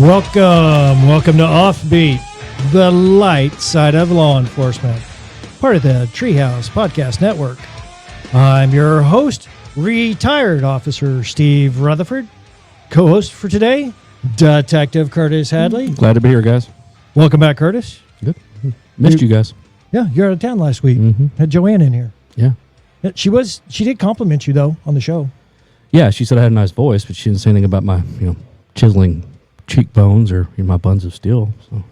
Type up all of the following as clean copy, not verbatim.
Welcome to Offbeat, the light side of law enforcement, part of the Treehouse Podcast Network. I'm your host, retired officer Steve Rutherford. Co-host for today, Detective Curtis Hadley. Glad to be here, guys. Welcome back, Curtis. Good. Missed you guys. Yeah, you're out of town last week. Had Joanne in here. Yeah. She did compliment you, though, on the show. Yeah, she said I had a nice voice, but she didn't say anything about my, chiseling cheekbones or my buns of steel. So.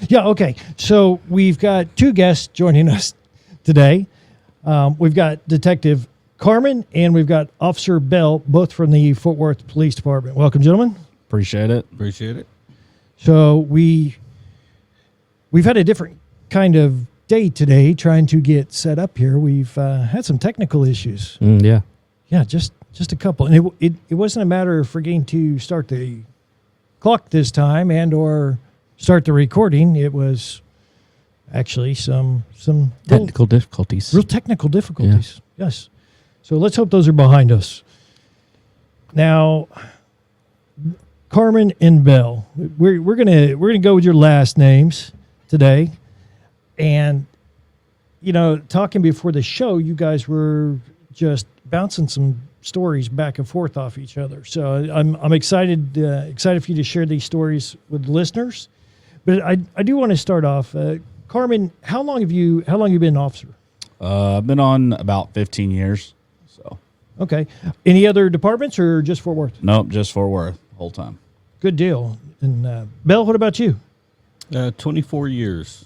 Yeah, okay. So we've got two guests joining us today. We've got Detective Carmen and we've got Officer Bell, both from the Fort Worth Police Department. Welcome, gentlemen. Appreciate it. So we've had a different kind of day today trying to get set up here. We've had some technical issues. Yeah. Yeah, just a couple. And it wasn't a matter of forgetting to start the clock this time and or start the recording. It was actually some Technical difficulties. Real technical difficulties. Yeah. Yes. So let's hope those are behind us. Now, Carmen and Bell, we're gonna go with your last names today. And talking before the show, you guys were just bouncing some stories back and forth off each other. So I'm excited for you to share these stories with the listeners. But I do want to start off, Carmen. How long have you been an officer? I've been on about 15 years. So Okay. Any other departments or just Fort Worth? nope, just Fort Worth the whole time. Good deal. And Bell, what about you? 24 years.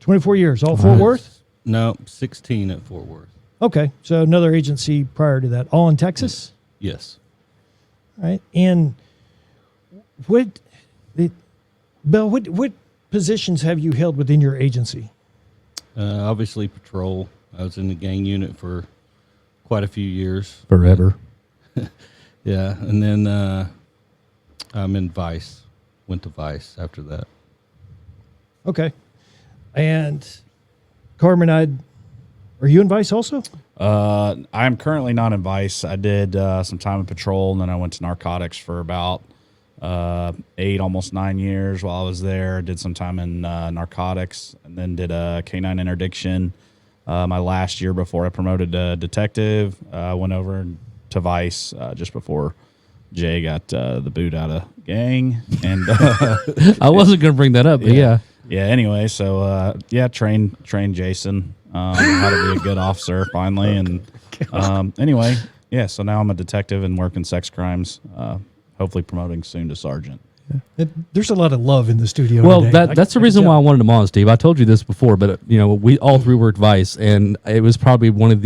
24 years, all Fort Worth? No, 16 at Fort Worth. Okay. So another agency prior to that, all in Texas? Yes. All right. And Bell, what positions have you held within your agency? Obviously, patrol. I was in the gang unit for quite a few years. Forever. Yeah. And then I'm in Vice. Went to Vice after that. Okay. And Carmen, are you in Vice also? I'm currently not in Vice. I did some time in patrol, and then I went to narcotics for about 8, almost 9 years while I was there. Did some time in narcotics, and then did a canine interdiction. My last year before I promoted to detective, went over to Vice just before Jay got the boot out of gang. And I wasn't going to bring that up, but yeah. Yeah, anyway, so, trained Jason how to be a good officer finally. And anyway, so now I'm a detective and work in sex crimes, hopefully promoting soon to sergeant. There's a lot of love in the studio. Well, today. that's the reason why I wanted him on, Steve. I told you this before, but we all three worked Vice, and it was probably one of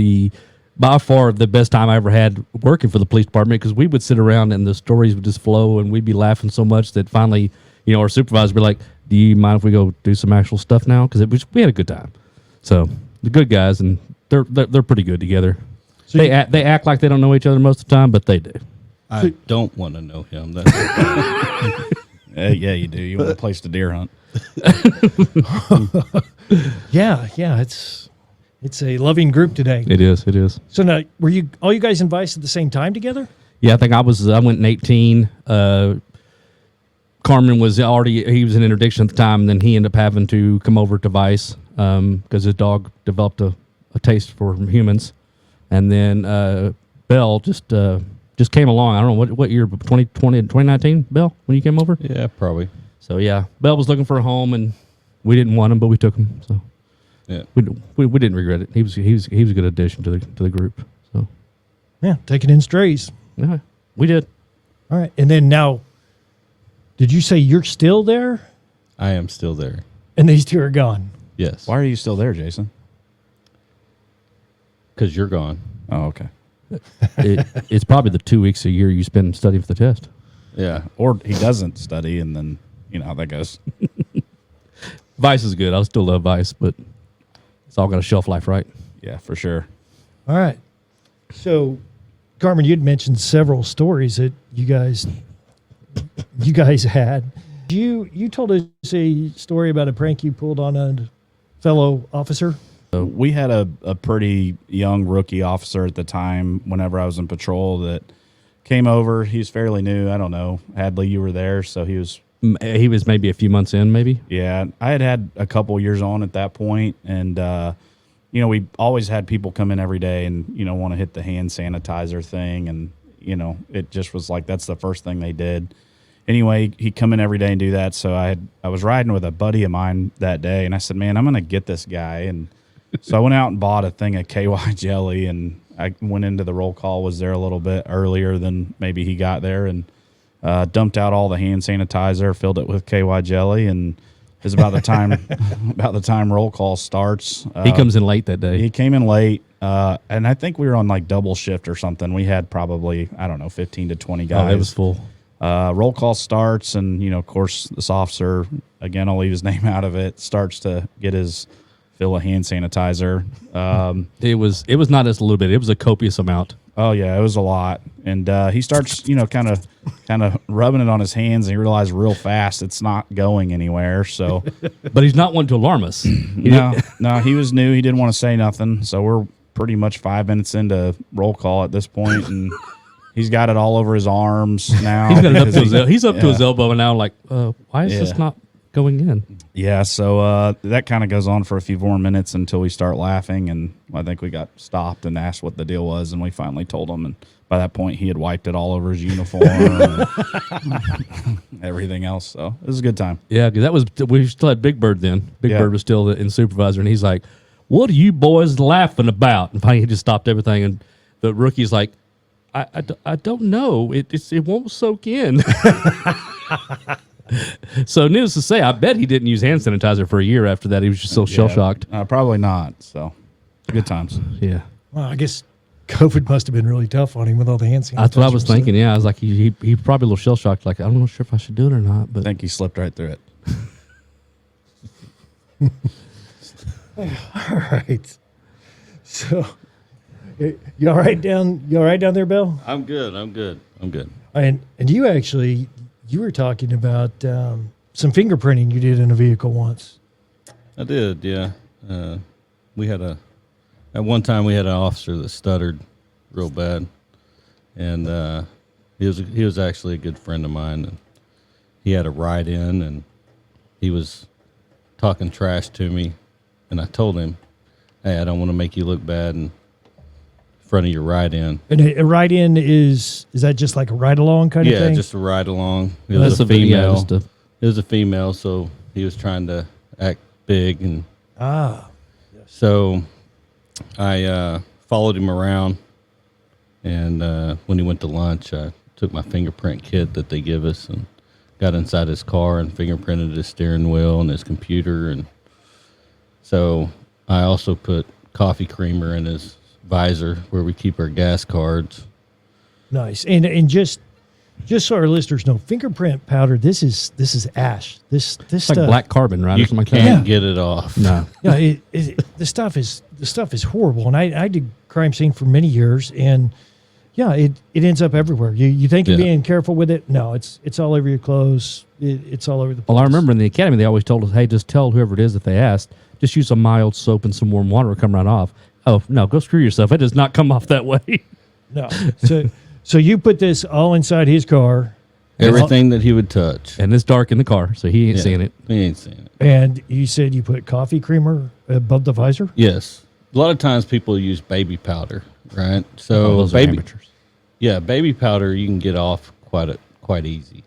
by far the best time I ever had working for the police department, because we would sit around and the stories would just flow, and we'd be laughing so much that finally, our supervisor would be like, "Do you mind if we go do some actual stuff now?" Because we had a good time. So the good guys, and they're pretty good together. So they act like they don't know each other most of the time, but they do. I don't want to know him. That's Yeah, you do. You want a place to deer hunt. Yeah, it's a loving group today. It is. So now, were all you guys in Vice at the same time together? Yeah, I think I went in 18. Carmen was he was in interdiction at the time, and then he ended up having to come over to Vice because his dog developed a taste for humans. And then Bell just came along. I don't know what year, 2020, 2019, Bell, when you came over? yeah, probably. So yeah, Bell was looking for a home, and we didn't want him, but we took him. So Yeah. we didn't regret it. He was a good addition to the group. So Yeah, taking in strays. yeah, we did. All right. And then now, did you say you're still there? I am still there. And these two are gone. Yes. Why are you still there, Jason? Because you're gone. Oh, okay. It's probably the 2 weeks a year you spend studying for the test. Yeah. Or he doesn't study, and then you know how that goes. Vice is good. I still love Vice, but it's all got a shelf life, right? Yeah, for sure. All right. So, Carmen, you'd mentioned several stories that you guys had. You told us a story about a prank you pulled on a fellow officer. We had a pretty young rookie officer at the time whenever I was in patrol that came over. He was fairly new. I don't know. Hadley, you were there, so he was. He was maybe a few months in, maybe. Yeah, I had a couple years on at that point, and we always had people come in every day and want to hit the hand sanitizer thing, and it just was like that's the first thing they did. Anyway, he'd come in every day and do that. So I was riding with a buddy of mine that day, and I said, "Man, I'm going to get this guy." And so I went out and bought a thing of KY jelly, and I went into the roll call. Was there a little bit earlier than maybe he got there, and dumped out all the hand sanitizer, filled it with KY jelly, and it was about the time roll call starts. He comes in late that day. He came in late, and I think we were on like double shift or something. We had probably 15 to 20 guys. Oh, it was full. Roll call starts, and of course, this officer, again, I'll leave his name out of it, starts to get his fill of hand sanitizer. It was not just a little bit; it was a copious amount. Oh yeah, it was a lot, and he starts, kind of rubbing it on his hands, and he realized real fast it's not going anywhere. So, But he's not one to alarm us. no, he was new. He didn't want to say nothing. So we're pretty much 5 minutes into roll call at this point, and he's got it all over his arms now. He's up to his elbow now. Like, why is this not going in? Yeah, so that kind of goes on for a few more minutes until we start laughing, and I think we got stopped and asked what the deal was, and we finally told him, and by that point he had wiped it all over his uniform and everything else, so it was a good time. Yeah, because we still had Big Bird then. Big Bird was still in supervisor, and he's like, "What are you boys laughing about?" And finally he just stopped everything, and the rookie's like, I don't know. It won't soak in. So needless to say, I bet he didn't use hand sanitizer for a year after that. He was just so shell-shocked. Probably not, so good times. Yeah. Well, I guess COVID must have been really tough on him with all the hand sanitizer. That's what I was thinking, yeah. I was like, he probably a little shell-shocked. Like, I'm not sure if I should do it or not. But I think he slipped right through All it. right. So, you all right down there, Bill? I'm good. And you were talking about some fingerprinting you did in a vehicle once. I did, yeah. At one time we had an officer that stuttered real bad, and he was actually a good friend of mine, and he had a ride-in, and he was talking trash to me, and I told him, "Hey, I don't want to make you look bad in front of your ride-in." And a ride-in is that just like a ride-along kind of thing? Yeah, just a ride-along. It That's was a a video, female. It was a female, so he was trying to act big, and so I followed him around, and when he went to lunch, I took my fingerprint kit that they give us and got inside his car and fingerprinted his steering wheel and his computer, and so I also put coffee creamer in his visor where we keep our gas cards. Nice. And just so our listeners know, fingerprint powder, this is ash. This It's stuff, like black carbon, right? You Or something like can't that. get it off. No. Yeah, the stuff is horrible. And I did crime scene for many years, and yeah, it ends up everywhere. You think you're being careful with it? No, it's all over your clothes. It's all over the place. Well, I remember in the academy, they always told us, hey, just tell whoever it is if they asked, just use a mild soap and some warm water, it'll come right off. Oh, no, go screw yourself. It does not come off that way. No. So you put this all inside his car. Everything that he would touch. And it's dark in the car, so he ain't seeing it. He ain't seeing it. And you said you put coffee creamer above the visor? Yes. A lot of times people use baby powder, right? Oh, So those are amateurs. Yeah, baby powder you can get off quite easy.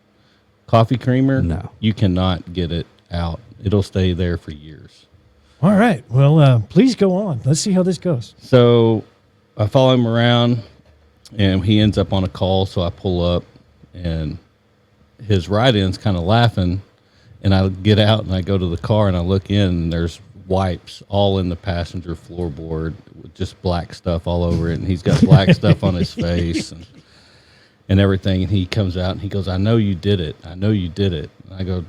Coffee creamer, No. you cannot get it out. It'll stay there for years. All right. Well, please go on. Let's see how this goes. So I follow him around, and he ends up on a call, so I pull up, and his ride-in's kind of laughing, and I get out, and I go to the car, and I look in, and there's wipes all in the passenger floorboard with just black stuff all over it, and he's got black stuff on his face and everything, and he comes out, and he goes, I know you did it. I know you did it. And I go,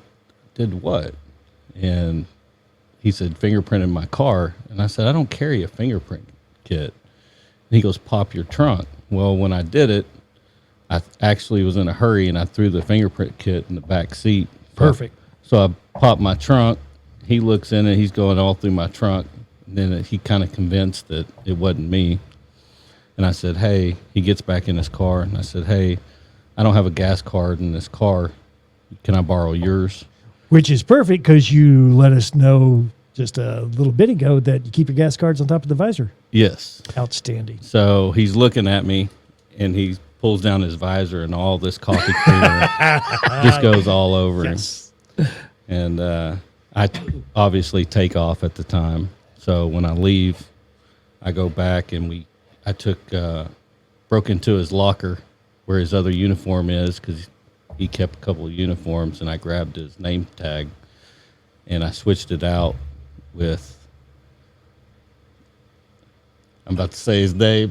did what? And he said, fingerprinted my car. And I said, I don't carry a fingerprint kit. And he goes, pop your trunk. Well, when I did it, I actually was in a hurry, and I threw the fingerprint kit in the back seat. Perfect. So I popped my trunk. He looks in it. He's going all through my trunk. And then he kind of convinced that it wasn't me. And I said, hey, he gets back in his car. And I said, hey, I don't have a gas card in this car. Can I borrow yours? Which is perfect because you let us know just a little bit ago that you keep your gas cards on top of the visor. Yes. Outstanding. So he's looking at me, and he pulls down his visor, and all this coffee creamer just goes all over Yes. him. And I obviously take off at the time. So when I leave, I go back, and I broke into his locker where his other uniform is, because he kept a couple of uniforms, and I grabbed his name tag, and I switched it out with, I'm about to say his name.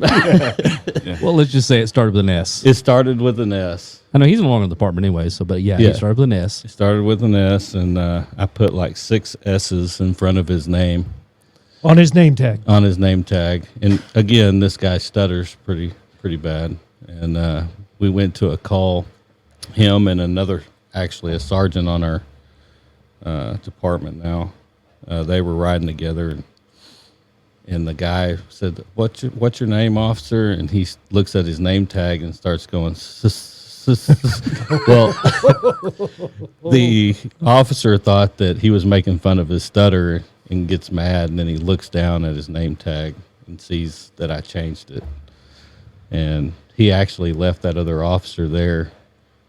Well, let's just say it started with an S. It started with an S. I know he's no longer in the department anyway, so, but yeah, Yeah. he started with an S. It started with an S, and I put like 6 S's in front of his name On his name tag. on his name tag. And again, this guy stutters pretty bad. And we went to a call. Him and actually a sergeant on our department now. They were riding together, and the guy said, "What's your name, officer?" And he looks at his name tag and starts going. Well, the officer thought that he was making fun of his stutter and gets mad, and then he looks down at his name tag and sees that I changed it, and he actually left that other officer there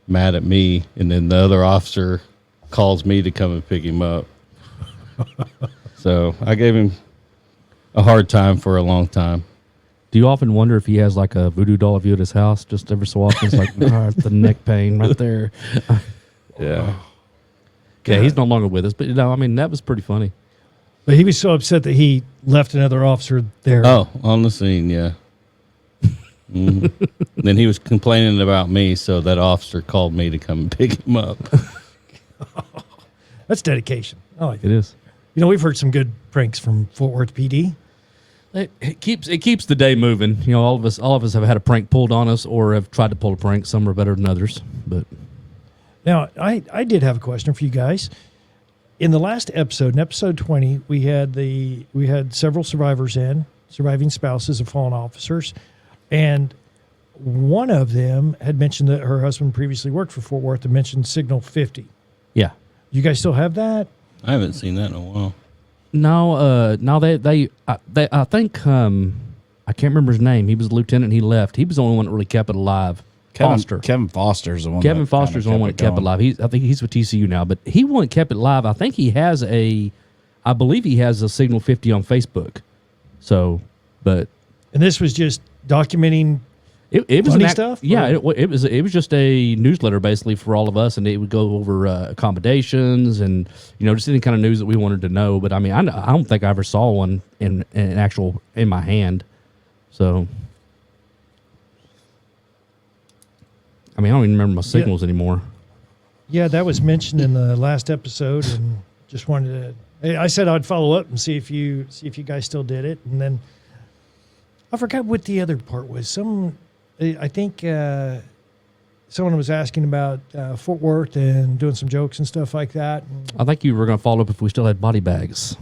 mad at me, and then the other officer calls me to come and pick him up. So I gave him a hard time for a long time. Do you often wonder if he has like a voodoo doll of you at his house? Just every so often, it's like the neck pain right there. Yeah. Yeah, he's no longer with us, but I mean, that was pretty funny. But he was so upset that he left another officer there. Oh, on the scene, yeah. Mhm. Then he was complaining about me, so that officer called me to come and pick him up. That's dedication. I like It it. is. You know, we've heard some good pranks from Fort Worth PD. It keeps the day moving. You know, all of us have had a prank pulled on us or have tried to pull a prank. Some are better than others, but Now, I did have a question for you guys. In the last episode, in episode 20, we had several surviving spouses of fallen officers, and one of them had mentioned that her husband previously worked for Fort Worth and mentioned Signal 50. yeah. You guys still have that? I haven't seen that in a while. No, they I think I can't remember his name. He was a lieutenant. He left. He was the only one that really kept it alive. Foster. Kevin Foster's the one. Kevin that Foster's the only one that kept it alive. I think he's with TCU now, but he one kept it alive. I think I believe he has a Signal 50 on Facebook. So, but And this was just documenting. it was Funny an stuff, Yeah, or- it was just a newsletter basically for all of us, and it would go over accommodations and just any kind of news that we wanted to know. But I mean, I don't think I ever saw one in my hand. So, I mean, I don't even remember my signals anymore. Yeah, that was mentioned in the last episode, and just wanted to. I said I'd follow up and see if you guys still did it, and then I forgot what the other part was. I think someone was asking about Fort Worth and doing some jokes and stuff like that. I think you were going to follow up if we still had body bags.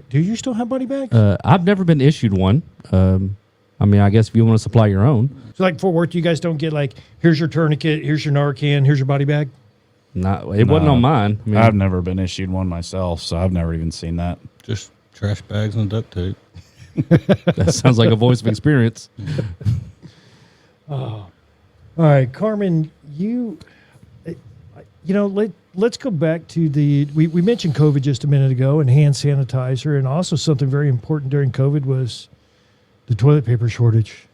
Do you still have body bags? I've never been issued one. I mean, I guess if you want to supply your own. So like Fort Worth, you guys don't get like, here's your tourniquet, here's your Narcan, here's your body bag? It wasn't on mine. I mean, I've never been issued one myself, so I've never even seen that. Just trash bags and duct tape. that sounds like a voice of experience. All right, Carmen, let's go back to we mentioned COVID just a minute ago and hand sanitizer, and also something very important during COVID was the toilet paper shortage.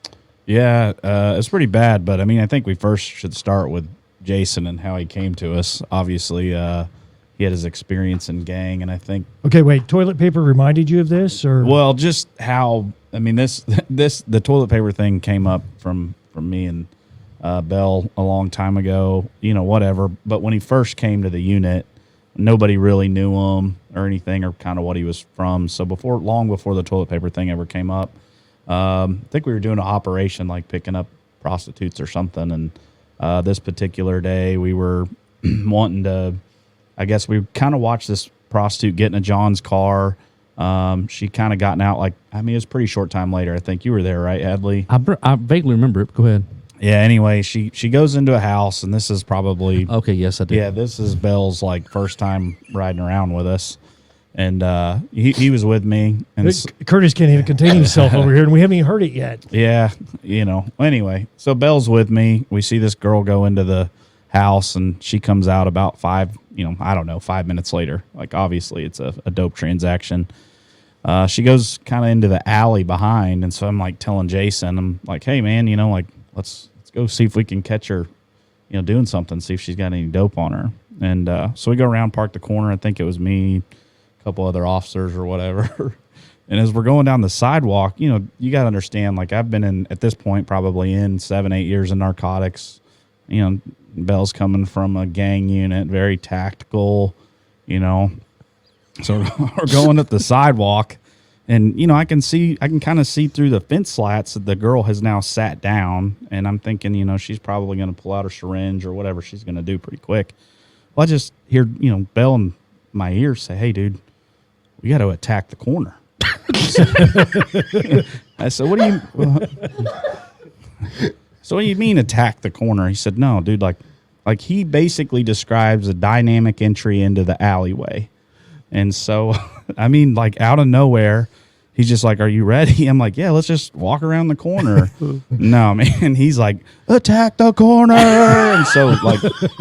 Yeah, it's pretty bad, but I mean, I think we first should start with Jason and how he came to us. Obviously, he had his experience in gang, and I think, Okay, wait, toilet paper reminded you of this, or well, just how, I mean, the toilet paper thing came up from me and Bell a long time ago, whatever. But when he first came to the unit, nobody really knew him or anything or kind of what he was from. So long before the toilet paper thing ever came up, I think we were doing an operation like picking up prostitutes or something. And this particular day we were wanting to, I guess we kind of watched this prostitute get in a John's car. She kind of gotten out it was a pretty short time later. I think you were there, right, Hadley? I vaguely remember it. Go ahead. Yeah. Anyway, she goes into a house, and this is probably Okay, yes, I did. yeah. This is Belle's first time riding around with us, and he was with me, and Curtis can't even contain himself over here, and we haven't even heard it yet. yeah, Anyway, so Belle's with me. We see this girl go into the house, and she comes out about 5 minutes later. Obviously, it's a dope transaction. She goes kind of into the alley behind, and so I'm telling Jason, I'm like, hey man, let's go see if we can catch her, doing something, see if she's got any dope on her. And so we go around, park the corner. I think it was me, a couple other officers or whatever. And as we're going down the sidewalk, you got to understand, I've been at this point probably in 7-8 years in narcotics. Belle's coming from a gang unit, very tactical, So we're going up the sidewalk, and I can kind of see through the fence slats that the girl has now sat down, and I'm thinking, she's probably going to pull out her syringe or whatever she's going to do pretty quick. Well, I just hear Belle in my ear say, "Hey, dude, we got to attack the corner." I said, "What do you?" So what do you mean attack the corner? He said, "No, dude, he basically describes a dynamic entry into the alleyway." And so, out of nowhere, he's just like, "Are you ready?" I'm like, "Yeah, let's just walk around the corner." No, man, he's like, "Attack the corner." And so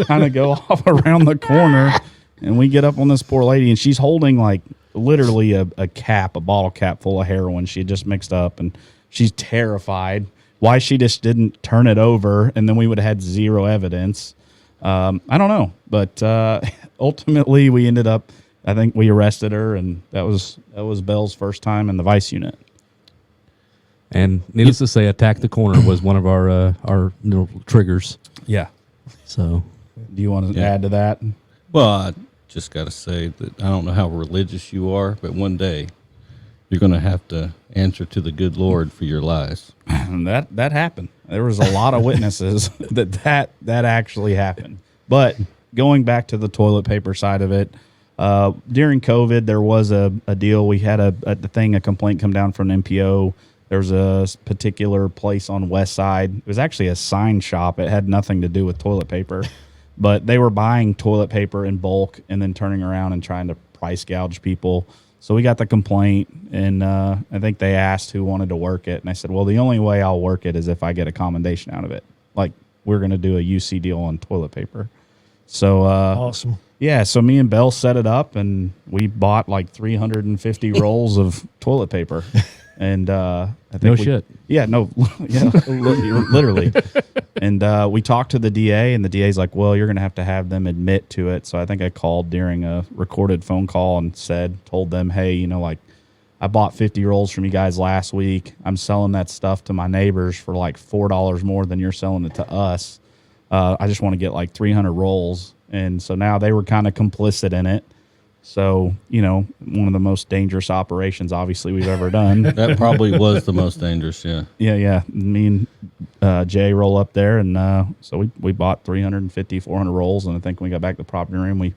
kind of go off around the corner, and we get up on this poor lady, and she's holding literally a bottle cap full of heroin she had just mixed up, and she's terrified. Why she just didn't turn it over, and then we would have had zero evidence. I don't know, but ultimately we ended up. I think we arrested her, and that was Belle's first time in the vice unit. And needless to say, attack the corner was one of our triggers. Yeah. So, do you want to add to that? Well, I just got to say that I don't know how religious you are, but one day you're going to have to answer to the good Lord for your lies. And that happened. There was a lot of witnesses that actually happened. But going back to the toilet paper side of it, during COVID, there was a deal. We had a complaint come down from an MPO. There was a particular place on West Side. It was actually a sign shop. It had nothing to do with toilet paper, but they were buying toilet paper in bulk and then turning around and trying to price gouge people. So we got the complaint, and I think they asked who wanted to work it. And I said, well, the only way I'll work it is if I get a commendation out of it. We're going to do a UC deal on toilet paper. So Awesome. Yeah, so me and Belle set it up, and we bought 350 rolls of toilet paper. And I think shit. Yeah, no, yeah, literally. And we talked to the DA, and the DA's like, well, you're going to have them admit to it. So I think I called during a recorded phone call and told them, hey, I bought 50 rolls from you guys last week. I'm selling that stuff to my neighbors for $4 more than you're selling it to us. I just want to get 300 rolls. And so now they were kind of complicit in it. So, one of the most dangerous operations, obviously, we've ever done. That probably was the most dangerous, yeah. Yeah. Me and Jay roll up there, and so we bought 350, 400 rolls, and I think when we got back to the property room, we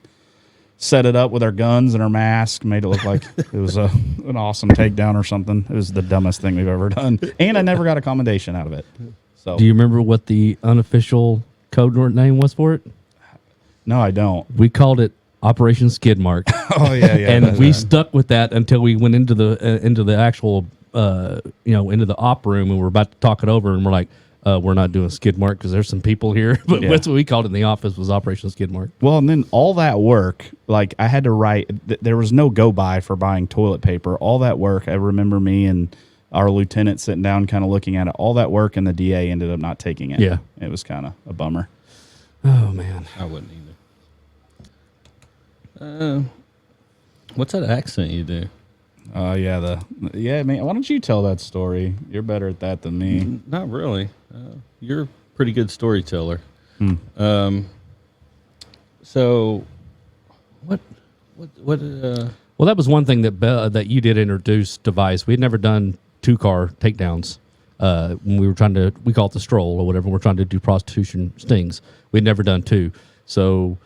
set it up with our guns and our mask, made it look like it was an awesome takedown or something. It was the dumbest thing we've ever done, and I never got a commendation out of it. So, do you remember what the unofficial code word name was for it? No, I don't. We called it Operation Skid Mark. Oh yeah, And we stuck with that until we went into the actual into the op room, and we're about to talk it over, and we're like, we're not doing Skid Mark because there's some people here. But that's what we called it in the office, was Operation Skid Mark. Well, and then all that work, I had to write. There was no go by for buying toilet paper. All that work, I remember me and our lieutenant sitting down, kind of looking at it. All that work, and the DA ended up not taking it. Yeah, it was kind of a bummer. Oh man, I wouldn't either. What's that accent you do? Yeah, man. Why don't you tell that story? You're better at that than me. Not really. You're a pretty good storyteller. So, what? Well, that was one thing that you did introduce device. We had never done 2-car takedowns. When we were we call it the stroll or whatever. We're trying to do prostitution stings. We'd never done 2. So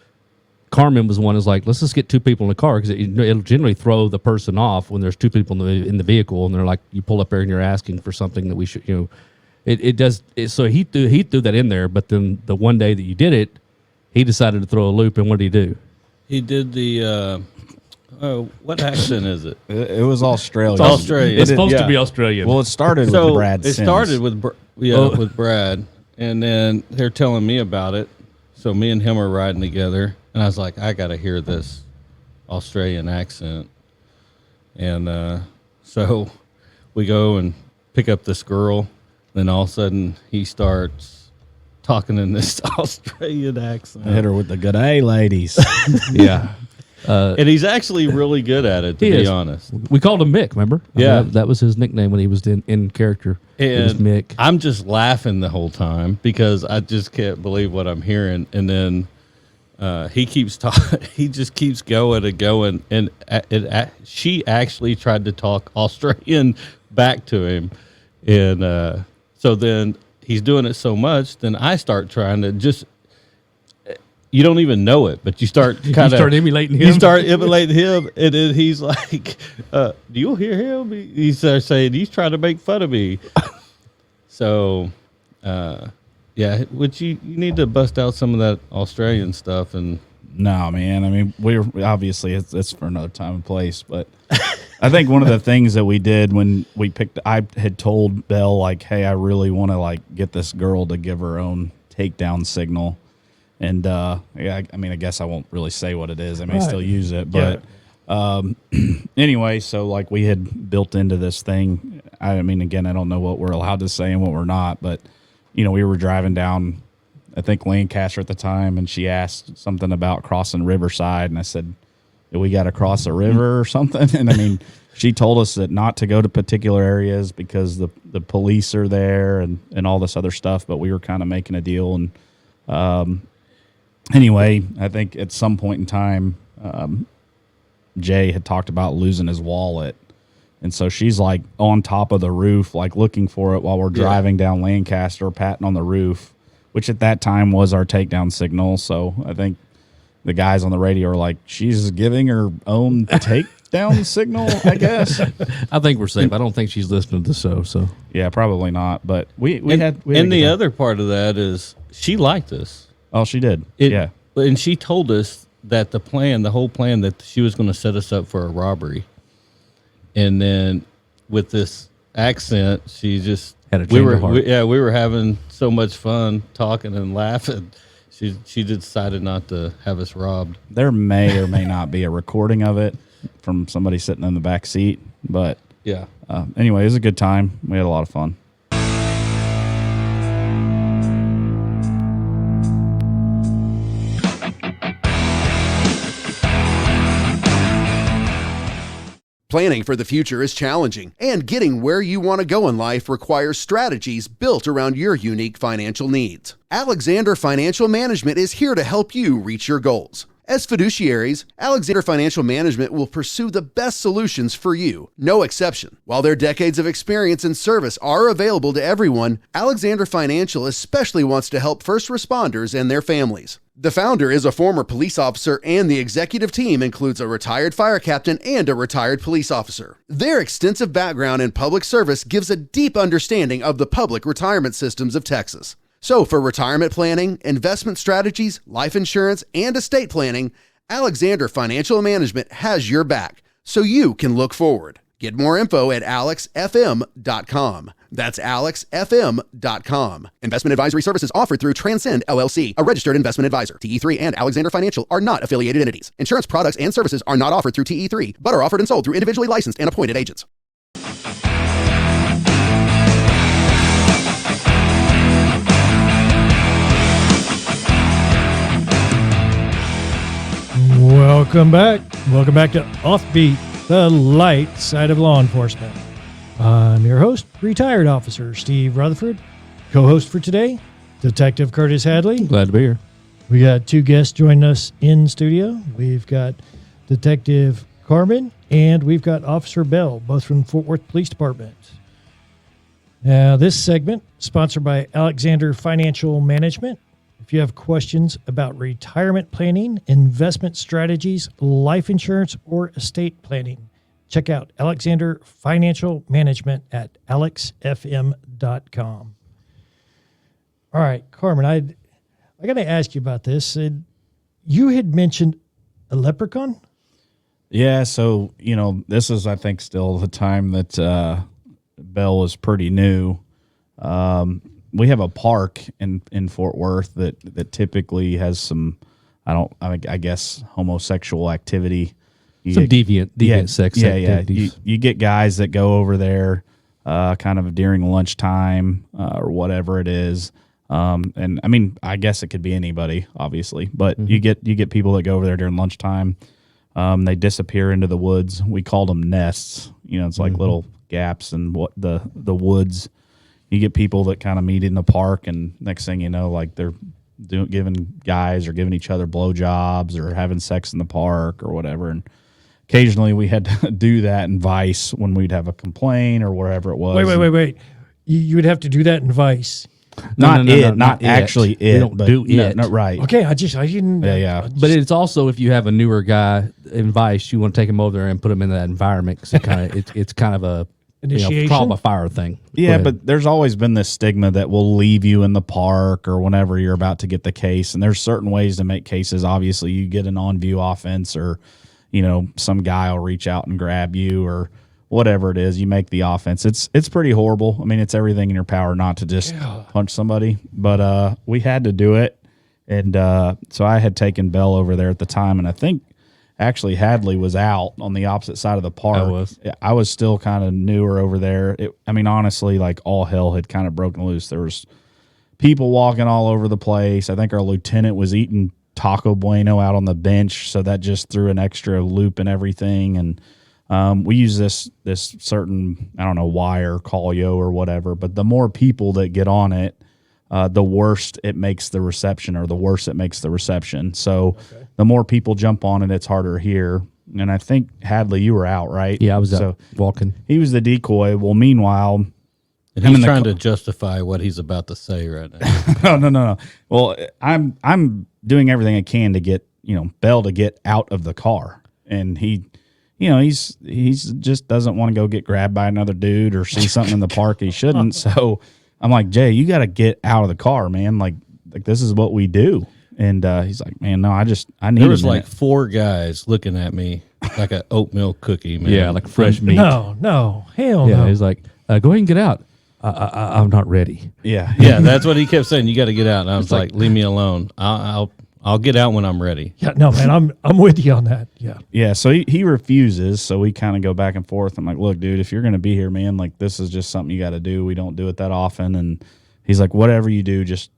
Carmen was the one who's like, let's just get two people in the car because it'll generally throw the person off when there's two people in the vehicle and they're like, you pull up there and you're asking for something that we should, it does. So he threw that in there, but then the one day that you did it, he decided to throw a loop. And what did he do? He did the what accent is it? It was Australian. It's Australian. It's supposed to be Australian. Well, it started with Brad Sims. It started with with Brad, and then they're telling me about it. So me and him are riding together, and I was like, I got to hear this Australian accent. And so we go and pick up this girl. Then all of a sudden, he starts talking in this Australian accent. I hit her with the good A, ladies. Yeah. And he's actually really good at it, to be honest. We called him Mick, remember? Yeah. That was his nickname when he was in character. It was And Mick. I'm just laughing the whole time because I just can't believe what I'm hearing. And then he keeps talking. He just keeps going and going. And she actually tried to talk Australian back to him. And so then he's doing it so much, then I start trying to just. You don't even know it, but you start kind of... You start emulating him? You start emulating him, and then he's like, do you hear him? He starts saying, he's trying to make fun of me. So, yeah, which you need to bust out some of that Australian stuff. And No, man. I mean, we're obviously it's for another time and place, but I think one of the things that we did when we picked, I had told Belle, like, hey, I really want to like get this girl to give her own takedown signal. And yeah, I mean, I guess I won't really say what it is. I may still use it, but anyway, so like we had built into this thing. I mean, again, I don't know what we're allowed to say and what we're not, but we were driving down, I think Lancaster at the time, and she asked something about crossing Riverside, and I said, "Do we got to cross a river or something?" And I mean, she told us that not to go to particular areas because the police are there and all this other stuff. But we were kind of making a deal and. Anyway, I think at some point in time, Jay had talked about losing his wallet. And so she's like on top of the roof, like looking for it while we're driving down Lancaster, patting on the roof, which at that time was our takedown signal. So I think the guys on the radio are like, she's giving her own takedown signal, I guess. I think we're safe. I don't think she's listening to so. Yeah, probably not. But we had the other part of that is she liked us. Oh, she did. Yeah. And she told us that the whole plan that she was going to set us up for a robbery. And then with this accent, she just had a change of heart. We were having so much fun talking and laughing. She decided not to have us robbed. There may or may not be a recording of it from somebody sitting in the back seat, but yeah. Anyway, it was a good time. We had a lot of fun. Planning for the future is challenging, and getting where you want to go in life requires strategies built around your unique financial needs. Alexander Financial Management is here to help you reach your goals. As fiduciaries, Alexander Financial Management will pursue the best solutions for you, no exception. While their decades of experience and service are available to everyone, Alexander Financial especially wants to help first responders and their families. The founder is a former police officer, and the executive team includes a retired fire captain and a retired police officer. Their extensive background in public service gives a deep understanding of the public retirement systems of Texas. So for retirement planning, investment strategies, life insurance, and estate planning, Alexander Financial Management has your back, so you can look forward. Get more info at alexfm.com. That's alexfm.com. Investment advisory services offered through Transcend LLC, a registered investment advisor. TE3 and Alexander Financial are not affiliated entities. Insurance products and services are not offered through TE3, but are offered and sold through individually licensed and appointed agents. Welcome back. Welcome back to Offbeat, the light side of law enforcement. I'm your host, retired officer Steve Rutherford. Co-host for today, Detective Curtis Hadley. Glad to be here. We got two guests joining us in studio. We've got Detective Carmen and we've got Officer Bell, both from Fort Worth Police Department. Now, this segment sponsored by Alexander Financial Management. If you have questions about retirement planning, investment strategies, life insurance, or estate planning, check out Alexander Financial Management at alexfm.com. All right, Carmen, I got to ask you about this. You had mentioned a leprechaun? Yeah, so, this is, I think, still the time that Bell was pretty new. We have a park in Fort Worth that typically has some, I guess, homosexual activity. Some deviant sex activities. Yeah. You get guys that go over there kind of during lunchtime or whatever it is. And I mean, I guess it could be anybody, obviously, but you get people that go over there during lunchtime. They disappear into the woods. We called them nests. It's like little gaps in what the woods. You get people that kind of meet in the park, and next thing you know, like they're giving guys or giving each other blowjobs or having sex in the park or whatever. And occasionally we had to do that in Vice when we'd have a complaint or wherever it was. Wait. You would have to do that in Vice. Not actually it. We don't do it. No, right. Okay, I didn't. Yeah. But it's also, if you have a newer guy in Vice, you want to take him over there and put him in that environment. So it's kind of a Initiation? trial by fire thing. Yeah, but there's always been this stigma that we'll leave you in the park or whenever you're about to get the case. And there's certain ways to make cases. Obviously, you get an on-view offense, or some guy will reach out and grab you, or whatever it is. You make the offense. It's pretty horrible. I mean, it's everything in your power not to just punch somebody. But we had to do it, and so I had taken Bell over there at the time, and I think actually Hadley was out on the opposite side of the park. I was still kind of newer over there. Honestly, like all hell had kind of broken loose. There was people walking all over the place. I think our lieutenant was eating Taco Bueno out on the bench, so that just threw an extra loop in everything. And we use this certain, wire, call-yo or whatever, but the more people that get on it, the worse it makes the reception, or the worse it makes the reception. So the more people jump on it, it's harder here. And I think, Hadley, you were out, right? Yeah, I was out walking. He was the decoy. Well, meanwhile, and he's trying to justify what he's about to say right now. No. Well, I'm doing everything I can to get Bell to get out of the car, and he's just doesn't want to go get grabbed by another dude or see something in the park he shouldn't. So I'm like, Jay, you got to get out of the car, man. Like this is what we do. And he's like, man, no, I need. There was like 4 guys looking at me like an oatmeal cookie, man. Yeah, like fresh meat. No, hell no. He's like, go ahead and get out. I'm not ready. Yeah, that's what he kept saying. You got to get out. And I was like, leave me alone. I'll get out when I'm ready. Yeah, no, man, I'm with you on that. Yeah. Yeah, so he refuses, so we kind of go back and forth. I'm like, look, dude, if you're going to be here, man, like this is just something you got to do. We don't do it that often. And he's like, whatever you do, just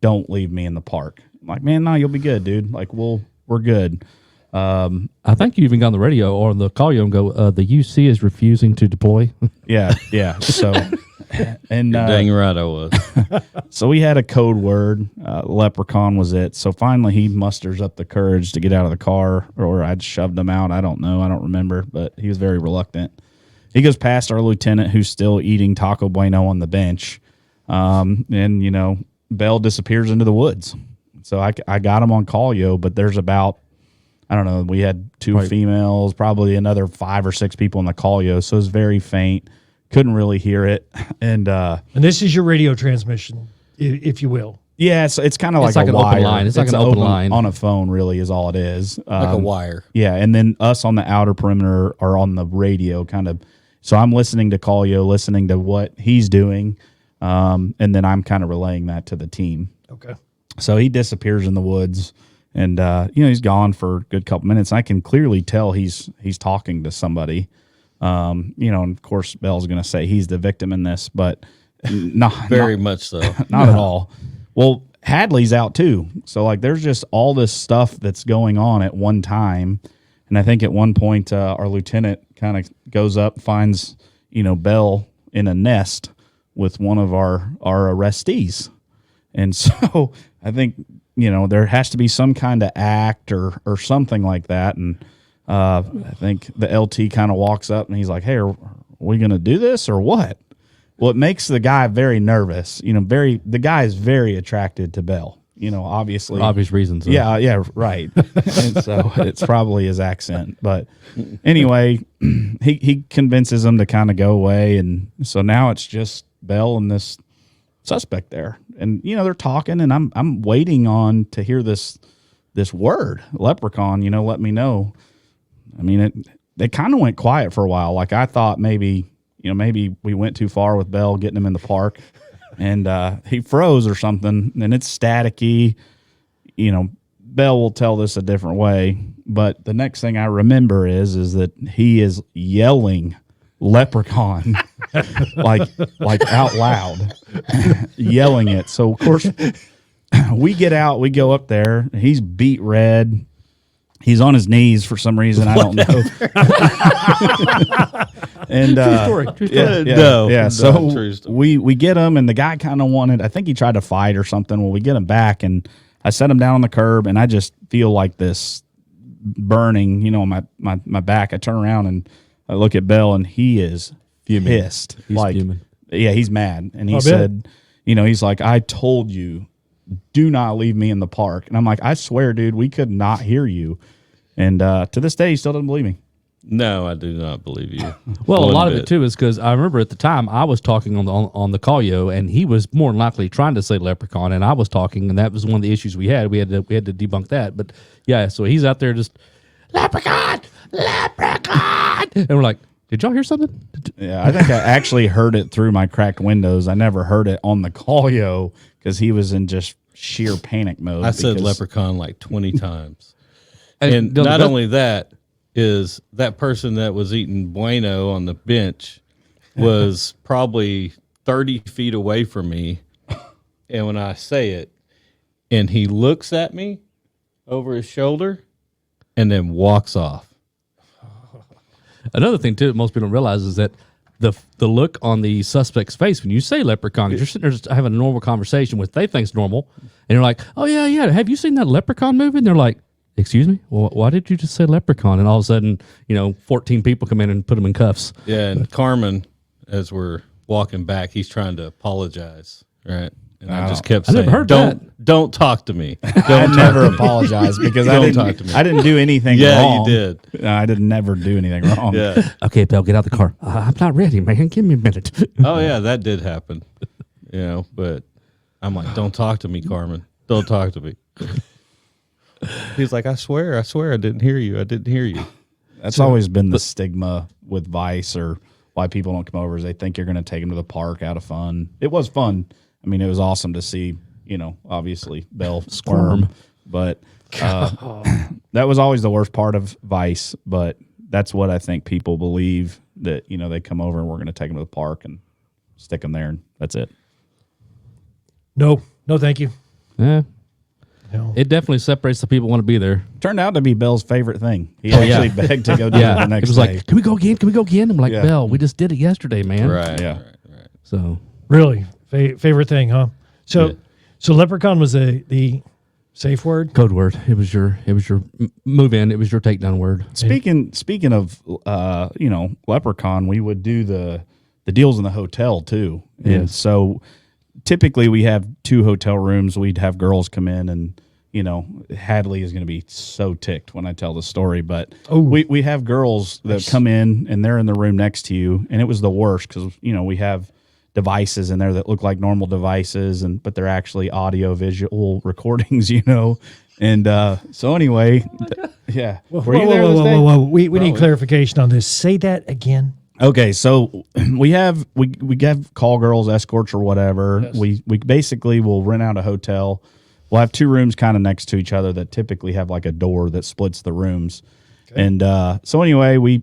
don't leave me in the park. I'm like, man, no, you'll be good, dude. Like, we're good. I think you even got on the radio or on the call you and go, the UC is refusing to deploy. Yeah. So, and You're dang right I was. so we had a code word. Leprechaun was it. So finally he musters up the courage to get out of the car, or I'd shoved him out. I don't know. I don't remember, but he was very reluctant. He goes past our lieutenant, who's still eating Taco Bueno on the bench. And Bell disappears into the woods. So I got him on call, but there's about, I don't know, we had 2 females, probably another 5 or 6 people in the call, so it was very faint. Couldn't really hear it. And this is your radio transmission, if you will. Yeah, it's kind of like like a an wire. open line. It's like an open line. On a phone, really, is all it is. Like a wire. Yeah, and then us on the outer perimeter are on the radio, kind of. So I'm listening to Callio, listening to what he's doing, and then I'm kind of relaying that to the team. Okay. So he disappears in the woods, and he's gone for a good couple minutes. I can clearly tell he's talking to somebody. And of course Bell's going to say he's the victim in this, but not very much so. Not at all. Well, Hadley's out too. So like there's just all this stuff that's going on at one time. And I think at one point our lieutenant kind of goes up, finds, Bell in a nest with one of our arrestees. And so I think, there has to be some kind of act or something like that. And I think the LT kind of walks up and he's like, hey, are we going to do this or what? Well, it makes the guy very nervous. The guy is very attracted to Bell. obviously. For obvious reasons. Yeah, right. And so it's probably his accent. But anyway, he convinces him to kind of go away. And so now it's just Belle and this suspect there. And, they're talking, and I'm waiting on to hear this word, leprechaun, let me know. I mean, they kind of went quiet for a while. Like I thought maybe we went too far with Belle getting him in the park. And he froze or something, and it's staticky. Belle will tell this a different way, but the next thing I remember is that he is yelling leprechaun like out loud, yelling it. So of course we get out, we go up there. He's beat red. He's on his knees for some reason. I don't know. And True story. Yeah. So true story. we get him, and the guy kind of wanted. I think he tried to fight or something. Well, we get him back, and I set him down on the curb, and I just feel like this burning, on my back. I turn around and I look at Belle, and he is pissed. He's fuming. Yeah, he's mad, and he said, he's like, I told you, do not leave me in the park. And I'm like, I swear, dude, we could not hear you. And to this day, he still doesn't believe me. No, I do not believe you. Well, a One lot of bit. it too is because I remember at the time I was talking on the callio, and he was more than likely trying to say leprechaun, and I was talking, and that was one of the issues we had. We had to debunk that. But yeah, so he's out there just leprechaun, and we're like, did y'all hear something? Yeah, I think I actually heard it through my cracked windows. I never heard it on the callio because he was in just sheer panic mode. I said because- leprechaun like 20 times. And And the not best- only that, is that person that was eating Bueno on the bench was probably 30 feet away from me. And when I say it, and he looks at me over his shoulder and then walks off. Another thing too that most people don't realize is that the look on the suspect's face when you say leprechaun, 'cause you're sitting there just having a normal conversation with they think's normal, and you're like, oh yeah, have you seen that leprechaun movie? And they're like, excuse me, well, why did you just say leprechaun? And all of a sudden, 14 people come in and put them in cuffs. Yeah, and Carmen, as we're walking back, he's trying to apologize, right? And I just kept I saying, never heard don't talk to me. I never apologized because I Don't talk didn't. to me. I didn't do anything Yeah, you wrong. did. No, I did never do anything wrong. Yeah. Okay, Belle, get out the car. I'm not ready, man. Give me a minute. Oh yeah, that did happen. But I'm like, don't talk to me, Carmen. Don't talk to me. He's like, I swear, I didn't hear you. I didn't hear you. That's always been the stigma with Vice, or why people don't come over, is they think you're going to take them to the park out of fun. It was fun. I mean, it was awesome to see, obviously Belle squirm, but that was always the worst part of Vice. But that's what I think people believe, that, they come over and we're going to take them to the park and stick them there, and that's it. No, thank you. Yeah, No. it definitely separates the people who want to be there. Turned out to be Belle's favorite thing. He actually begged to go do it the next it was day. like, can we go again? Can we go again? I'm like, Yeah. Belle, we just did it yesterday, man. Right. Yeah. Right. So Really, favorite thing, huh? So, so leprechaun was the safe word. code word. It was your move in. It was your takedown word. Speaking of leprechaun, we would do the deals in the hotel too. And Yes. so typically we have 2 hotel rooms. We'd have girls come in, and Hadley is going to be so ticked when I tell the story, but we have girls that come in and they're in the room next to you, and it was the worst because we have devices in there that look like normal devices, but they're actually audio visual recordings, and so anyway, yeah. Were you there this day? Whoa. We need clarification on this. Say that again. Okay, so we have call girls, escorts, or whatever. Yes. We basically will rent out a hotel. We'll have 2 rooms kind of next to each other that typically have like a door that splits the rooms. Okay. And so anyway, we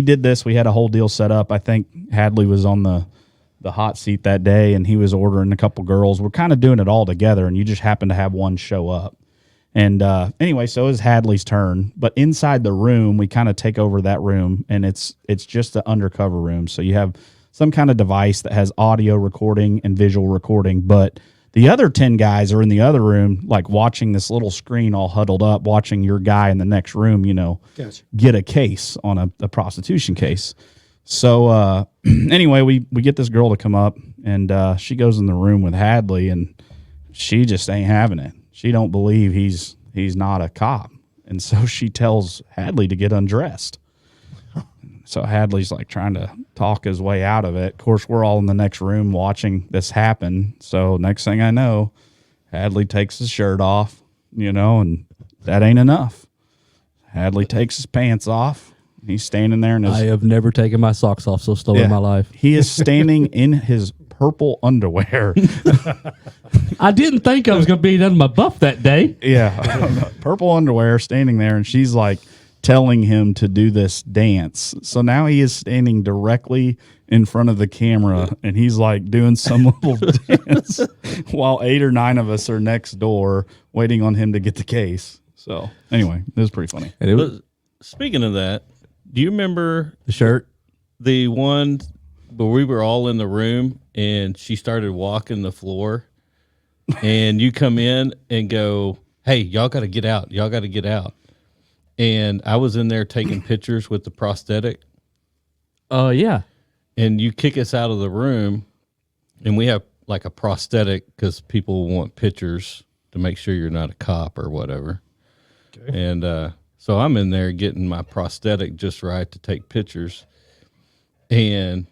did this. We had a whole deal set up. I think Hadley was on the hot seat that day, and he was ordering a couple girls. We're kind of doing it all together, and you just happen to have one show up. And anyway, so it's Hadley's turn. But inside the room, we kind of take over that room, and it's just the undercover room. So you have some kind of device that has audio recording and visual recording. But the other 10 guys are in the other room, like watching this little screen all huddled up, watching your guy in the next room, Gotcha. get a case on a prostitution case. So anyway, we get this girl to come up, and she goes in the room with Hadley, and she just ain't having it. she don't believe he's not a cop. And so she tells Hadley to get undressed. So Hadley's like trying to talk his way out of it. Of course, we're all in the next room watching this happen. So next thing I know, Hadley takes his shirt off, and that ain't enough. Hadley takes his pants off. He's standing there in his... I have never taken my socks off so slow in my life. He is standing in his purple underwear. I didn't think I was going to be done my buff that day. Yeah. Purple underwear, standing there, and she's like telling him to do this dance. So now he is standing directly in front of the camera, and he's like doing some little dance while 8 or 9 of us are next door waiting on him to get the case. So anyway, it was pretty funny. And it was Speaking of that, do you remember the shirt. the one where we were all in the room and she started walking the floor and you come in and go, "Hey, y'all got to get out. Y'all got to get out." And I was in there taking pictures with the prosthetic. Yeah. And you kick us out of the room, and we have like a prosthetic because people want pictures to make sure you're not a cop or whatever. Okay. And so I'm in there getting my prosthetic just right to take pictures. And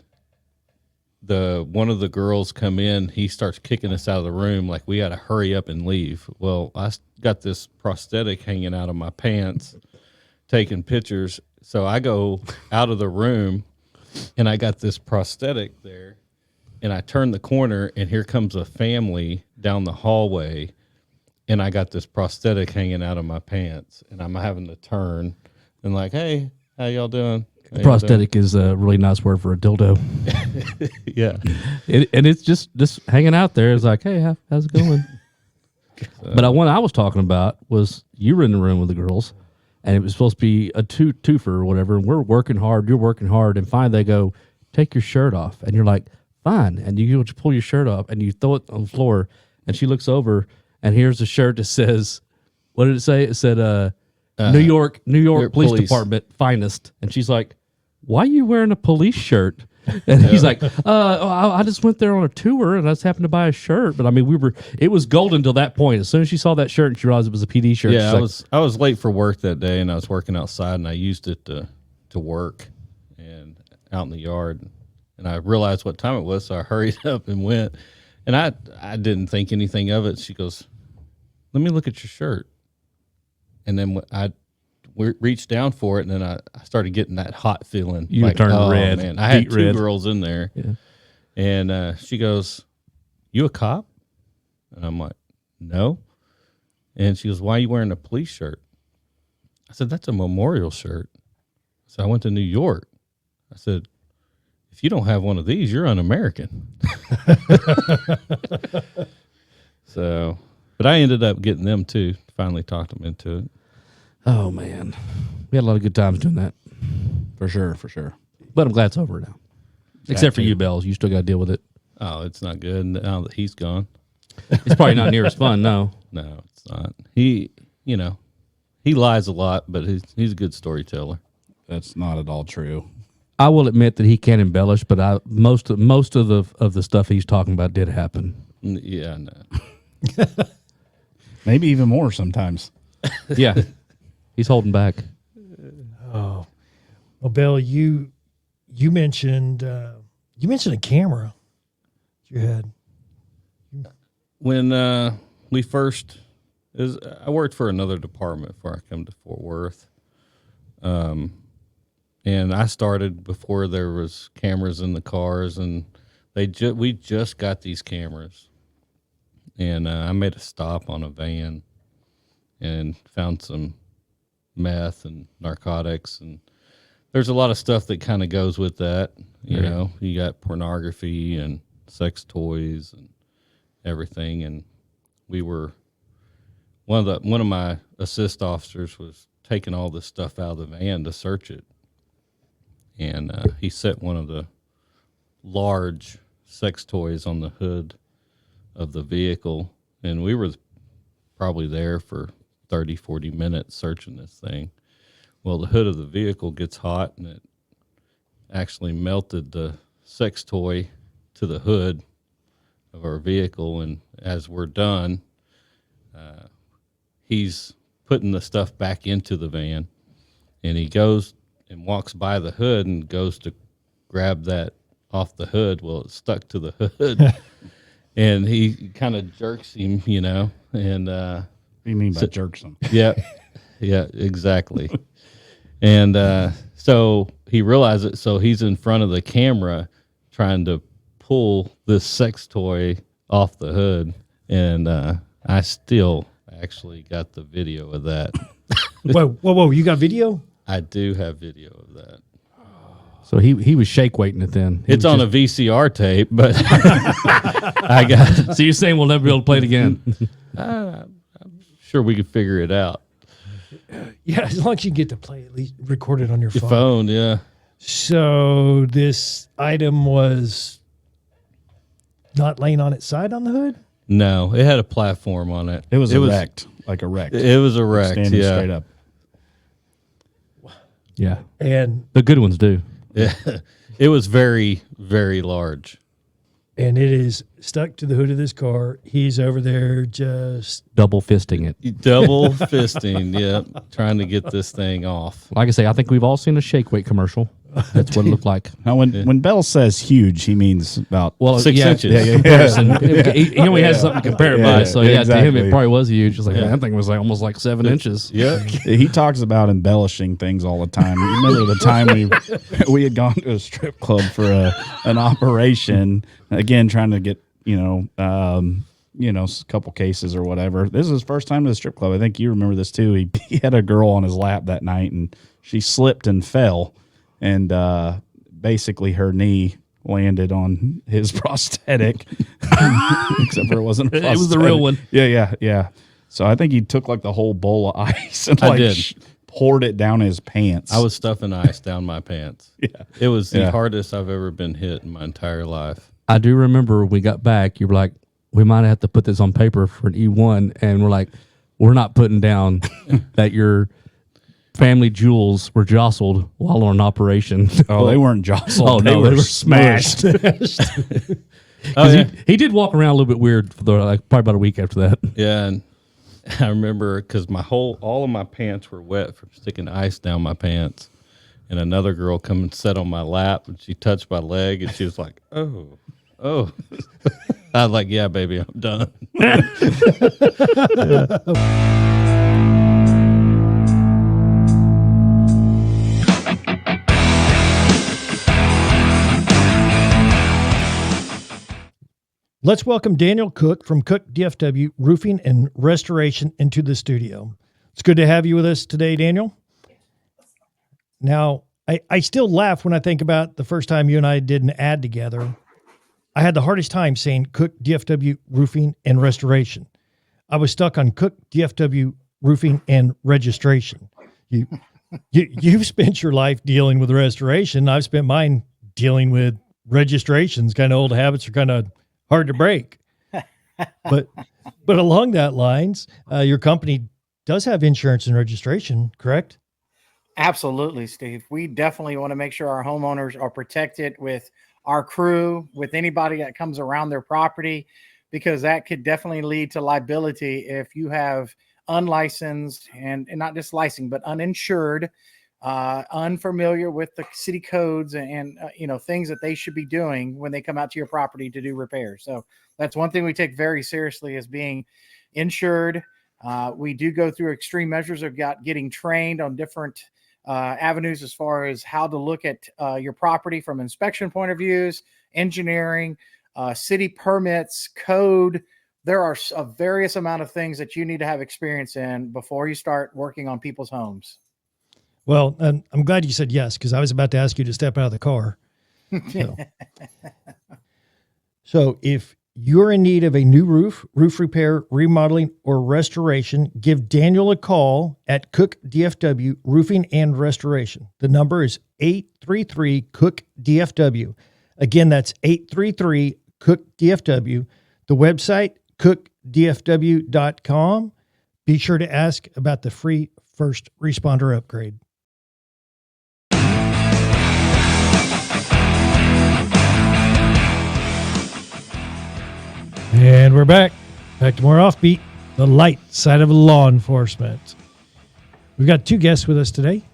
one of the girls come in, he starts kicking us out of the room like we got to hurry up and leave. Well, I got this prosthetic hanging out of my pants, taking pictures. So I go out of the room, and I got this prosthetic there, and I turn the corner, and here comes a family down the hallway, and I got this prosthetic hanging out of my pants, and I'm having to turn and like, "Hey, how y'all doing?" Prosthetic is a really nice word for a dildo. Yeah. And it's just hanging out there. It's like, "Hey, how's it going?" But the one I was talking about was you were in the room with the girls, and it was supposed to be a twofer or whatever. And we're working hard. You're working hard. And finally they go, "Take your shirt off." And you're like, "Fine." And you go to pull your shirt off and you throw it on the floor. And she looks over, and here's a shirt that says, what did it say? It said, New York Police Department finest. And she's like, "Why are you wearing a police shirt?" And he's like, I just went there on a tour and I just happened to buy a shirt. But I mean, it was golden until that point. As soon as she saw that shirt and she realized it was a PD shirt. Yeah, I was late for work that day, and I was working outside, and I used it to work and out in the yard. And I realized what time it was, so I hurried up and went. And I didn't think anything of it. She goes, "Let me look at your shirt." And then I reached down for it, and then I started getting that hot feeling. You like, turned red. Man. I had beet 2 red. girls in there. Yeah. And she goes, "You a cop?" And I'm like, "No." And she goes, "Why are you wearing a police shirt?" I said, "That's a memorial shirt." So I went to New York. I said, "If you don't have one of these, you're un-American." So, but I ended up getting them too. Finally talked them into it. Oh, man. We had a lot of good times doing that. For sure. But I'm glad it's over now. Except for you, Bells. You still got to deal with it. Oh, it's not good now that he's gone. It's probably not near as fun, no. No, it's not. He lies a lot, but he's a good storyteller. That's not at all true. I will admit that he can embellish, but most of the stuff he's talking about did happen. Yeah, no. Maybe even more sometimes. Yeah. He's holding back. Oh, well, Bill, you mentioned a camera you had. When we first, I worked for another department before I come to Fort Worth, and I started before there was cameras in the cars, and we just got these cameras, and I made a stop on a van, and found some meth and narcotics, and there's a lot of stuff that kind of goes with that. You know, you got pornography and sex toys and everything. And we were one of my assist officers was taking all this stuff out of the van to search it, and he set one of the large sex toys on the hood of the vehicle, and we were probably there for 30, 40 minutes searching this thing. Well, the hood of the vehicle gets hot, and it actually melted the sex toy to the hood of our vehicle. And as we're done, he's putting the stuff back into the van, and he goes and walks by the hood and goes to grab that off the hood. Well, it's stuck to the hood, and he kind of jerks him, and What do you mean by jerks him? yeah, yeah, exactly. And so he realized it, so he's in front of the camera trying to pull this sex toy off the hood, and I still actually got the video of that. Whoa! You got video? I do have video of that. So he was shake weighting it then. It's on a VCR tape, but I got. So you're saying we'll never be able to play it again? I'm sure we could figure it out. Yeah, as long as you get to play, at least record it on your Your phone. phone, yeah. So this item was not laying on its side on the hood? No, it had a platform on it. It was erect, like erect. It was erect, standing yeah. straight up. Yeah, And the good ones do. Yeah, it was very, very large. it is stuck to the hood of this car. He's over there just Double fisting it. Double fisting, yeah, trying to get this thing off. Like I say, I think we've all seen a shake weight commercial. That's what it looked like. Now, when Bell says huge, he means about 6 inches. Comparison. He only has something to compare it by. So to him, exactly. it probably was huge. It's like, man, that thing was like almost like 7 inches. Yeah. He talks about embellishing things all the time. You remember the time we had gone to a strip club for an operation, again trying to get a couple cases or whatever. This is his first time to the strip club. I think you remember this too. He had a girl on his lap that night, and she slipped and fell, and basically her knee landed on his prosthetic, except for it wasn't a prosthetic. It was the real one. Yeah. So I think he took like the whole bowl of ice and I did. poured it down his pants. I was stuffing ice down my pants. Yeah. It was the Yeah. hardest I've ever been hit in my entire life. I do remember when we got back, you were like, we might have to put this on paper for an E1. And we're like, we're not putting down that your family jewels were jostled while on an operation. Oh, they weren't jostled. Oh, no, they were smashed. Oh, yeah. He did walk around a little bit weird for probably about a week after that. Yeah, and I remember because all of my pants were wet from sticking ice down my pants, and another girl come and sat on my lap, and she touched my leg, and she was like, "Oh." I was like, "Yeah, baby, I'm done." Let's welcome Daniel Cook from Cook DFW Roofing and Restoration into the studio. It's good to have you with us today, Daniel. Now, I still laugh when I think about the first time you and I did an ad together. I had the hardest time saying Cook DFW Roofing and Restoration. I was stuck on Cook DFW Roofing and Registration. You've spent your life dealing with restoration. I've spent mine dealing with registrations. Kind of old habits are kind of hard to break. But along that lines, your company does have insurance and registration, correct? Absolutely, Steve. We definitely want to make sure our homeowners are protected with our crew, with anybody that comes around their property, because that could definitely lead to liability if you have unlicensed and not just licensed, but uninsured, unfamiliar with the city codes and things that they should be doing when they come out to your property to do repairs. So that's one thing we take very seriously, is being insured. We do go through extreme measures of getting trained on different avenues as far as how to look at your property from inspection point of views, engineering, city permits, code. There are a various amount of things that you need to have experience in before you start working on people's homes. Well, I'm glad you said yes, because I was about to ask you to step out of the car. So if you're in need of a new roof repair, remodeling, or restoration, give Daniel a call at Cook DFW Roofing and Restoration. The number is 833-COOK-DFW. Again, that's 833-COOK-DFW. The website, cookdfw.com. Be sure to ask about the free first responder upgrade. And we're back to more Offbeat. the light side of law enforcement. We've got two guests with us today.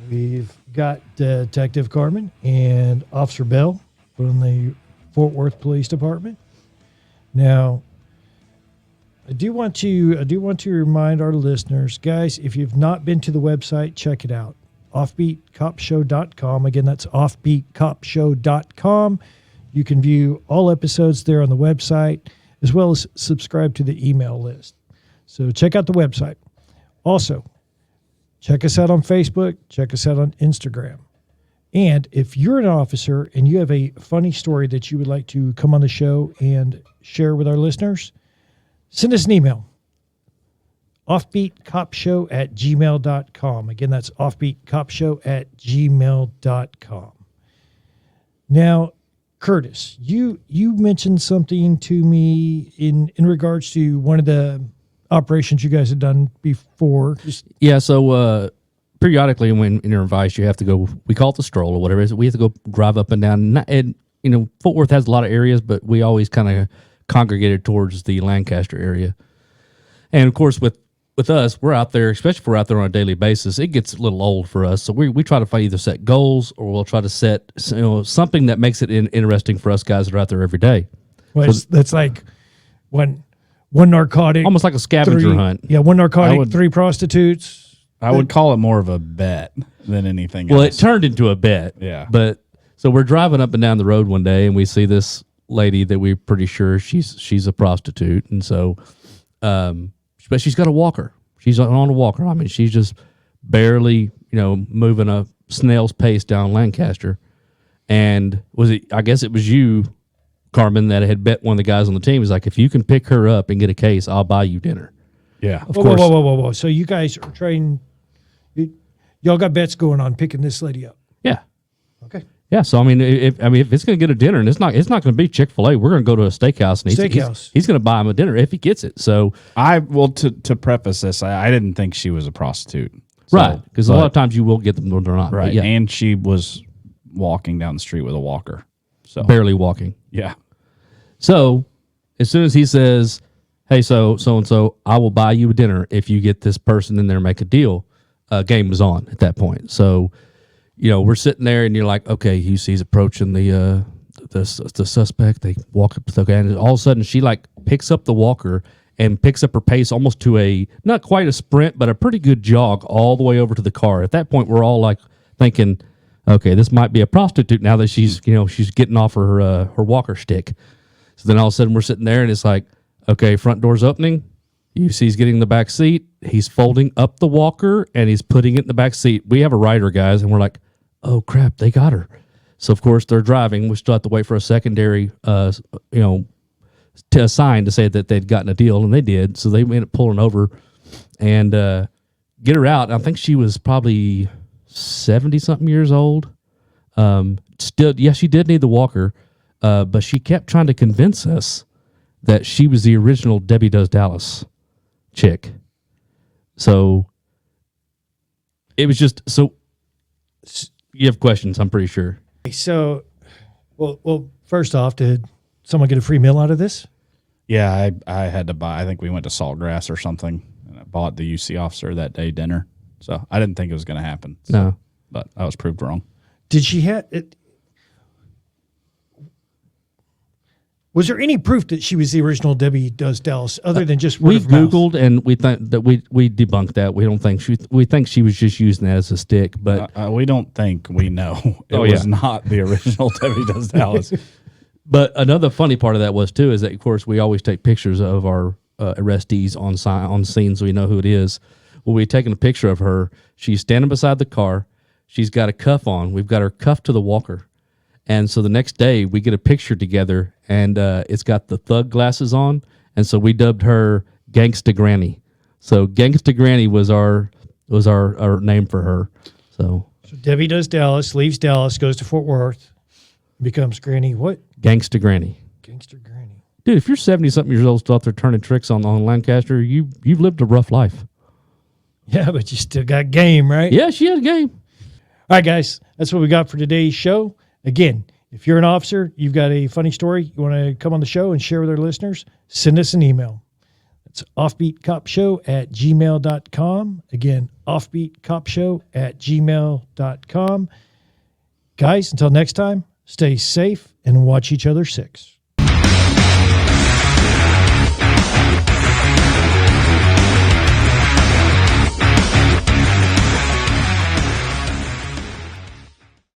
We've got Detective Carmen and Officer Bell from the Fort Worth Police Department. Now, I do want to remind our listeners, guys, if you've not been to the website, check it out. Offbeatcopshow.com. Again, that's offbeatcopshow.com. You can view all episodes there on the website, as well as subscribe to the email list. So check out the website. Also, check us out on Facebook. Check us out on Instagram. And if you're an officer and you have a funny story that you would like to come on the show and share with our listeners, send us an email. offbeatcopshow@gmail.com. Again, that's offbeatcopshow@gmail.com. Now, Curtis, you mentioned something to me in regards to one of the operations you guys had done before. Yeah, so periodically when in your advice, you have to go, we call it the stroll or whatever it is. We have to go drive up and down. And, you know, Fort Worth has a lot of areas, but we always kind of congregated towards the Lancaster area. And, of course, with us, we're out there, especially if we're out there on a daily basis, it gets a little old for us. So we try to find either set goals or we'll try to set something that makes it interesting for us guys that are out there every day. Well, that's like one narcotic. Almost like a scavenger hunt. Yeah, one narcotic, 3 prostitutes. I would call it more of a bet than anything Well, else. it turned into a bet. Yeah. But so we're driving up and down the road one day and we see this lady that we're pretty sure she's a prostitute. And so, but she's got a walker. She's on a walker. I mean, she's just barely, moving a snail's pace down Lancaster. And I guess it was you, Carmen, that had bet one of the guys on the team. Is like, if you can pick her up and get a case, I'll buy you dinner. Yeah, of course. Whoa. So you guys are trying, y'all got bets going on picking this lady up. Yeah. Okay. Yeah. So I mean, if it's going to get a dinner, and it's not going to be Chick-fil-A, we're going to go to a steakhouse, and he's going to buy him a dinner if he gets it. So to preface this, I didn't think she was a prostitute, right? Because a lot of times you will get them when they're not, right? Yeah. And she was walking down the street with a walker, so barely walking. Yeah. So as soon as he says, "Hey, so and so, I will buy you a dinner if you get this person in there and make a deal," game was on at that point. So, we're sitting there and you're like, okay, he's approaching the suspect. They walk up to the guy, and all of a sudden she like picks up the walker and picks up her pace almost to a, not quite a sprint, but a pretty good jog all the way over to the car. At that point, we're all like thinking, okay, this might be a prostitute now that she's getting off her walker stick. So then all of a sudden we're sitting there and it's like, okay, front door's opening. You see he's getting in the back seat. He's folding up the walker and he's putting it in the back seat. We have a rider, guys, and we're like, oh crap, they got her. So of course they're driving. We still have to wait for a secondary, sign to say that they'd gotten a deal, and they did. So they ended up pulling over and get her out. I think she was probably 70-something years old. Still, yes, she did need the walker, but she kept trying to convince us that she was the original Debbie Does Dallas chick. So it was just so. You have questions, I'm pretty sure. So, well, first off, did someone get a free meal out of this? Yeah, I had to buy. I think we went to Saltgrass or something, and I bought the UC officer that day dinner. So I didn't think it was going to happen. So, No, but I was proved wrong. Did she have it? Was there any proof that she was the original Debbie Does Dallas, other than just we word of mouth? Googled and we think that we debunked that. We don't think we think she was just using that as a stick, but We don't think we know. It was not the original Debbie Does Dallas. But another funny part of that was too is that of course we always take pictures of our arrestees on scene so we know who it is. Well, we've taken a picture of her. She's standing beside the car. She's got a cuff on. We've got her cuffed to the walker. And so the next day we get a picture together, and it's got the thug glasses on, and so we dubbed her Gangsta Granny. So Gangsta Granny was our name for her. So Debbie Does Dallas, leaves Dallas, goes to Fort Worth, becomes Granny. What? Gangsta Granny. Gangster Granny. Dude, if you're 70-something years old still out there turning tricks on Lancaster, you've lived a rough life. Yeah, but you still got game, right? Yeah, she had a game. All right, guys, that's what we got for today's show. Again, if you're an officer, you've got a funny story, you want to come on the show and share with our listeners, send us an email. It's offbeatcopshow@gmail.com. Again, offbeatcopshow@gmail.com. Guys, until next time, stay safe and watch each other six.